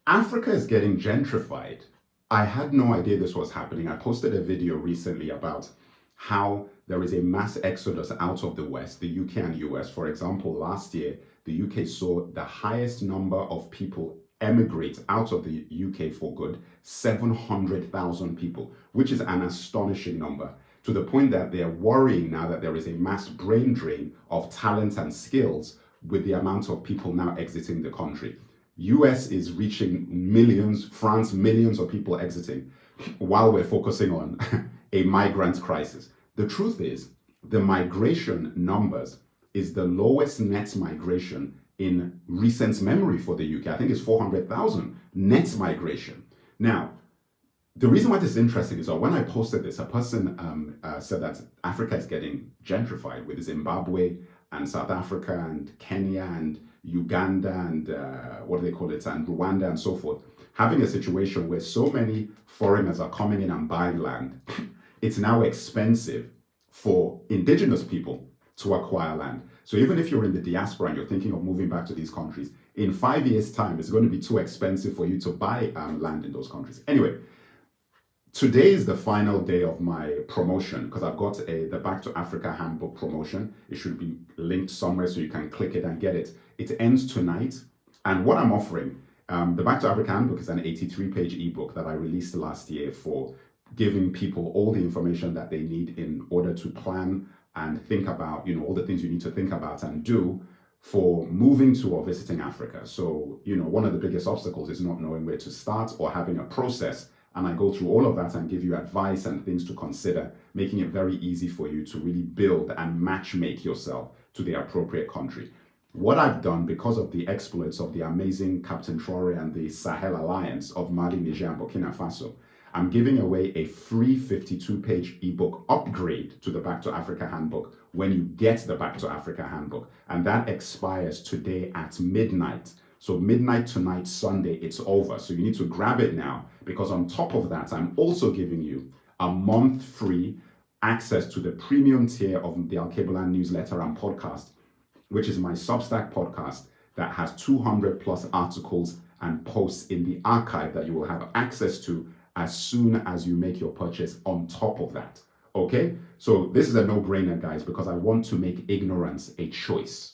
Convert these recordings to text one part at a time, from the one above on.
Africa is getting gentrified. I had no idea this was happening. I posted a video recently about how there is a mass exodus out of the West, the UK and US. For example, last year, the UK saw the highest number of people emigrate out of the UK for good, 700,000 people, which is an astonishing number, to the point that they're worrying now that there is a mass brain drain of talent and skills with the amount of people now exiting the country. US is reaching millions, France millions of people exiting, while we're focusing on a migrant crisis. The truth is, the migration numbers is the lowest net migration in recent memory for the UK. I think it's 400,000 net migration. Now, the reason why this is interesting is that when I posted this, a person said that Africa is getting gentrified with Zimbabwe and South Africa and Kenya and Uganda and what do they call it, and Rwanda and so forth, having a situation where so many foreigners are coming in and buying land. It's now expensive for indigenous people to acquire land. So even if you're in the diaspora and you're thinking of moving back to these countries, in 5 years' time, it's going to be too expensive for you to buy land in those countries. Anyway, today is the final day of my promotion because I've got the Back to Africa Handbook promotion. It should be linked somewhere so you can click it and get it. It ends tonight. And what I'm offering, the Back to Africa Handbook is an 83-page ebook that I released last year for giving people all the information that they need in order to plan and think about, all the things you need to think about and do for moving to or visiting Africa. So, one of the biggest obstacles is not knowing where to start or having a process. And I go through all of that and give you advice and things to consider, making it very easy for you to really build and matchmake yourself to the appropriate country. What I've done because of the exploits of the amazing Captain Traore and the Sahel Alliance of Mali, Niger, and Burkina Faso, I'm giving away a free 52-page ebook upgrade to the Back to Africa Handbook when you get the Back to Africa Handbook. And that expires today at midnight. So midnight tonight, Sunday, it's over. So you need to grab it now because on top of that, I'm also giving you a month free access to the premium tier of the Al-Keblan newsletter and podcast, which is my Substack podcast that has 200 plus articles and posts in the archive that you will have access to as soon as you make your purchase on top of that. Okay? So this is a no-brainer, guys, because I want to make ignorance a choice.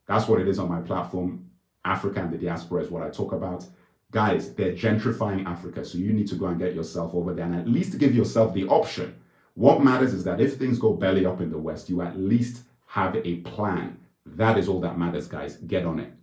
That's what it is on my platform. Africa and the diaspora is what I talk about. Guys, they're gentrifying Africa, so you need to go and get yourself over there and at least give yourself the option. What matters is that if things go belly up in the West, you at least have a plan. That is all that matters, guys. Get on it.